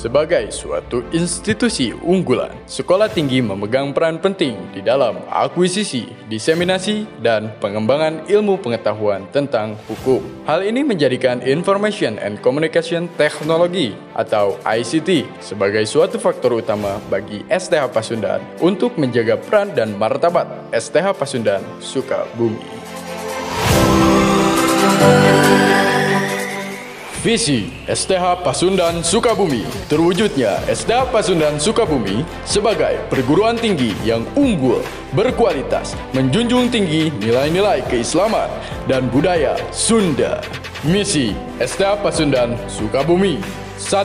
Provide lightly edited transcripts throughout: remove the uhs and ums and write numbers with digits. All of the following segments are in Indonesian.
Sebagai suatu institusi unggulan, sekolah tinggi memegang peran penting di dalam akuisisi, diseminasi, dan pengembangan ilmu pengetahuan tentang hukum. Hal ini menjadikan Information and Communication Technology atau ICT sebagai suatu faktor utama bagi STH Pasundan untuk menjaga peran dan martabat STH Pasundan Sukabumi. Visi STH Pasundan Sukabumi. Terwujudnya STH Pasundan Sukabumi sebagai perguruan tinggi yang unggul, berkualitas, menjunjung tinggi nilai-nilai keislaman dan budaya Sunda. Misi STH Pasundan Sukabumi: 1.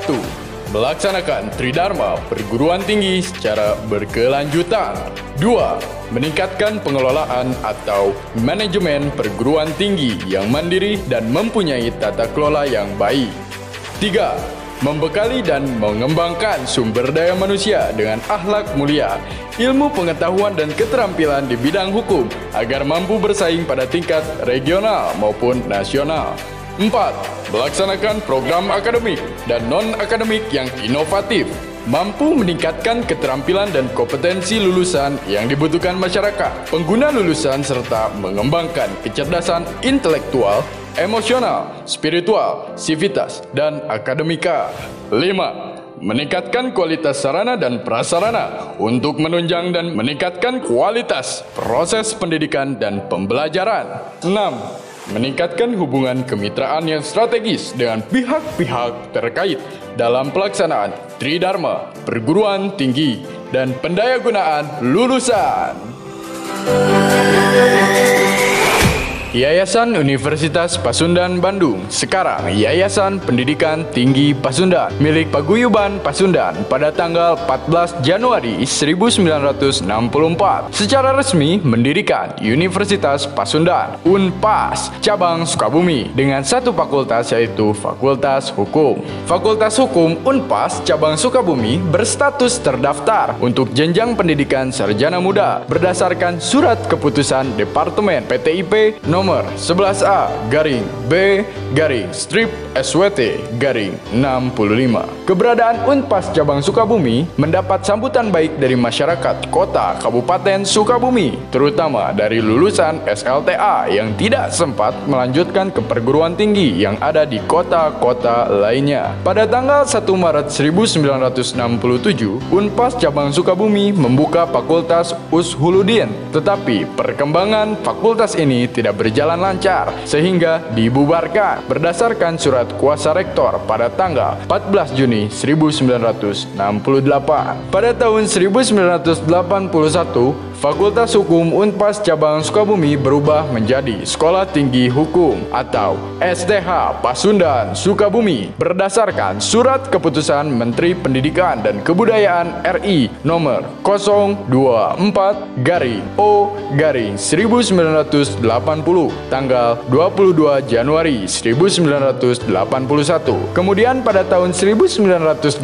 Melaksanakan Tridharma perguruan tinggi secara berkelanjutan. 2. Meningkatkan pengelolaan atau manajemen perguruan tinggi yang mandiri dan mempunyai tata kelola yang baik. 3. Membekali dan mengembangkan sumber daya manusia dengan akhlak mulia, ilmu pengetahuan dan keterampilan di bidang hukum agar mampu bersaing pada tingkat regional maupun nasional. 4. Melaksanakan program akademik dan non-akademik yang inovatif, mampu meningkatkan keterampilan dan kompetensi lulusan yang dibutuhkan masyarakat, pengguna lulusan serta mengembangkan kecerdasan intelektual, emosional, spiritual, sivitas, dan akademika. 5. Meningkatkan kualitas sarana dan prasarana untuk menunjang dan meningkatkan kualitas proses pendidikan dan pembelajaran. 6. Meningkatkan hubungan kemitraan yang strategis dengan pihak-pihak terkait dalam pelaksanaan Tridharma perguruan tinggi dan pendayagunaan lulusan. Yayasan Universitas Pasundan Bandung, sekarang Yayasan Pendidikan Tinggi Pasundan, milik Paguyuban Pasundan pada tanggal 14 Januari 1964, secara resmi mendirikan Universitas Pasundan, UNPAS, cabang Sukabumi, dengan satu fakultas yaitu Fakultas Hukum. Fakultas Hukum UNPAS cabang Sukabumi berstatus terdaftar untuk jenjang pendidikan sarjana muda berdasarkan surat keputusan Departemen PTIP nomor 11A-B-strip-SWT-65. Keberadaan UNPAS cabang Sukabumi mendapat sambutan baik dari masyarakat kota Kabupaten Sukabumi, terutama dari lulusan SLTA yang tidak sempat melanjutkan ke perguruan tinggi yang ada di kota-kota lainnya. Pada tanggal 1 Maret 1967, UNPAS cabang Sukabumi membuka Fakultas Ushuluddin, tetapi perkembangan fakultas ini tidak berjalan lancar sehingga dibubarkan berdasarkan surat kuasa rektor pada tanggal 14 Juni 1968. Pada tahun 1981, Fakultas Hukum UNPAS cabang Sukabumi berubah menjadi Sekolah Tinggi Hukum atau STH Pasundan Sukabumi berdasarkan surat keputusan Menteri Pendidikan dan Kebudayaan RI nomor 024-O-1980 tanggal 22 Januari 1981. Kemudian pada tahun 1984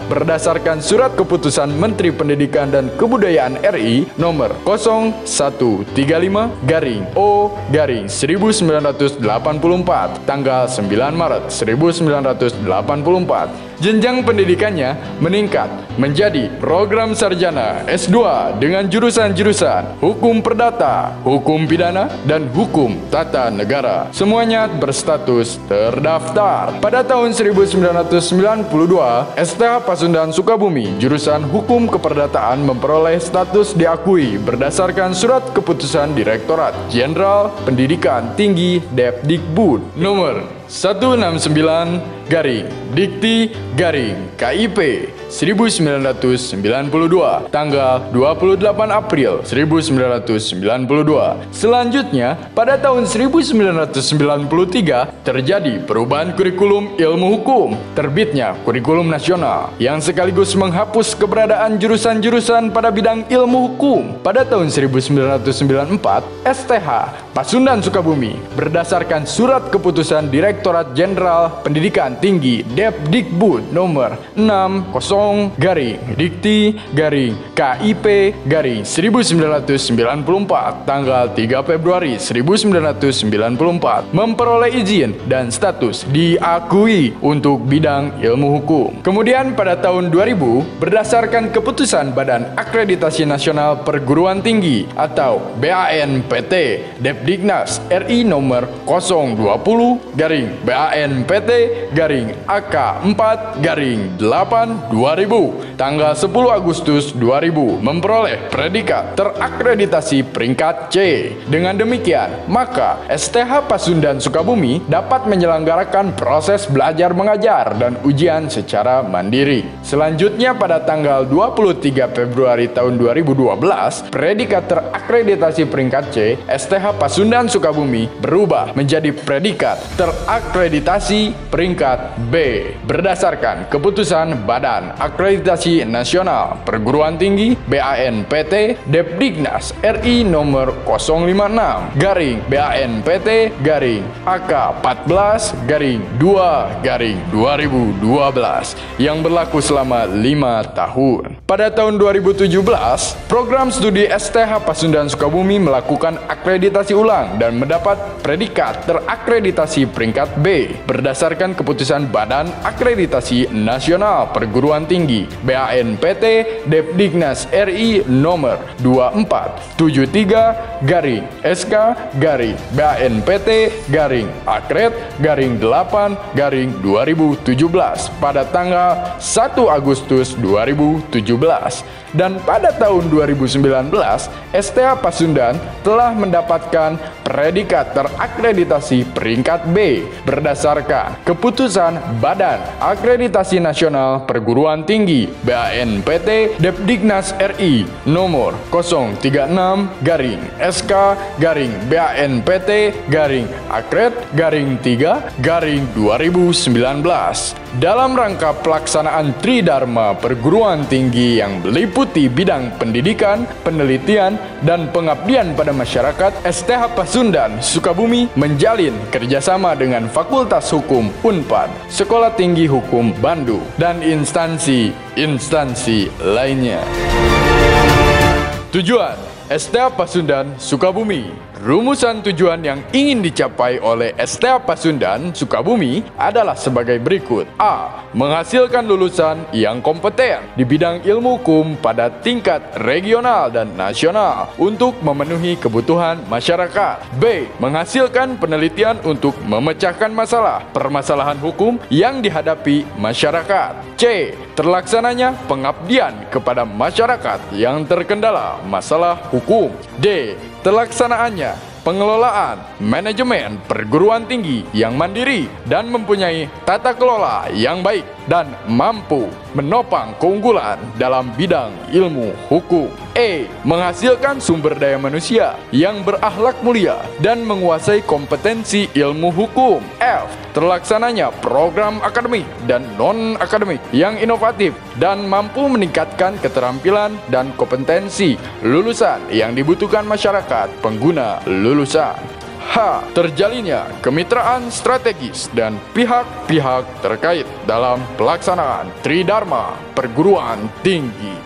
berdasarkan surat keputusan Menteri Pendidikan dan Kebudayaan RI nomor 0135-O-1984 tanggal 9 Maret 1984. Jenjang pendidikannya meningkat menjadi program sarjana S2 dengan jurusan-jurusan Hukum Perdata, Hukum Pidana, dan Hukum Tata Negara. Semuanya berstatus terdaftar. Pada tahun 1992, STH Pasundan Sukabumi jurusan Hukum Keperdataan memperoleh status diakui berdasarkan surat keputusan Direktorat Jenderal Pendidikan Tinggi Depdikbud nomor 169-Dikti-KIP 1992 tanggal 28 April 1992. Selanjutnya, pada tahun 1993 terjadi perubahan kurikulum ilmu hukum, terbitnya kurikulum nasional yang sekaligus menghapus keberadaan jurusan-jurusan pada bidang ilmu hukum. Pada tahun 1994, STH Pasundan Sukabumi berdasarkan surat keputusan Direktorat Inspektorat Jenderal Pendidikan Tinggi Depdikbud nomor 60-KIP-1994 tanggal 3 Februari 1994 memperoleh izin dan status diakui untuk bidang ilmu hukum. Kemudian pada tahun 2000 berdasarkan keputusan Badan Akreditasi Nasional Perguruan Tinggi atau BANPT Depdiknas RI nomor 020-BANPT-AK4-8/2000 tanggal 10 Agustus 2000 memperoleh predikat terakreditasi peringkat C. Dengan demikian, maka STH Pasundan Sukabumi dapat menyelenggarakan proses belajar mengajar dan ujian secara mandiri. Selanjutnya pada tanggal 23 Februari tahun 2012, predikat terakreditasi peringkat C STH Pasundan Sukabumi berubah menjadi predikat terakreditasi peringkat B berdasarkan keputusan Badan Akreditasi Nasional Perguruan Tinggi BANPT Depdiknas RI nomor 059-BANPT-AK14-2-2012 yang berlaku selama 5 tahun. Pada tahun 2017, program studi STH Pasundan Sukabumi melakukan akreditasi ulang dan mendapat predikat terakreditasi peringkat B berdasarkan keputusan Badan Akreditasi Nasional Perguruan Tinggi BANPT Depdiknas RI nomor 24-SK-BANPT-Akred-8-2017 pada tanggal 1 Agustus 2017. Dan pada tahun 2019, STH Pasundan telah mendapatkan predikat terakreditasi peringkat B berdasarkan keputusan Badan Akreditasi Nasional Perguruan Tinggi BANPT Depdiknas RI nomor 036-SK-BANPT-Akred-3-2019 dalam rangka pelaksanaan Tridharma Perguruan Tinggi yang meliputi bidang pendidikan, penelitian, dan pengabdian pada masyarakat. STH Pasundan Sukabumi menjalin kerjasama dengan Fakultas Hukum Unpad, Sekolah Tinggi Hukum Bandung, dan instansi lainnya. Tujuan STH Pasundan Sukabumi. Rumusan tujuan yang ingin dicapai oleh STH Pasundan Sukabumi adalah sebagai berikut. A. Menghasilkan lulusan yang kompeten di bidang ilmu hukum pada tingkat regional dan nasional untuk memenuhi kebutuhan masyarakat. B. Menghasilkan penelitian untuk memecahkan permasalahan hukum yang dihadapi masyarakat. C. Terlaksananya pengabdian kepada masyarakat yang terkendala masalah hukum. D. Terlaksanaannya pengelolaan manajemen perguruan tinggi yang mandiri dan mempunyai tata kelola yang baik dan mampu menopang keunggulan dalam bidang ilmu hukum. E. Menghasilkan sumber daya manusia yang berakhlak mulia dan menguasai kompetensi ilmu hukum. F. Terlaksananya program akademik dan non-akademik yang inovatif dan mampu meningkatkan keterampilan dan kompetensi lulusan yang dibutuhkan masyarakat pengguna lulusan. H. Terjalinnya kemitraan strategis dan pihak-pihak terkait dalam pelaksanaan Tridharma Perguruan Tinggi.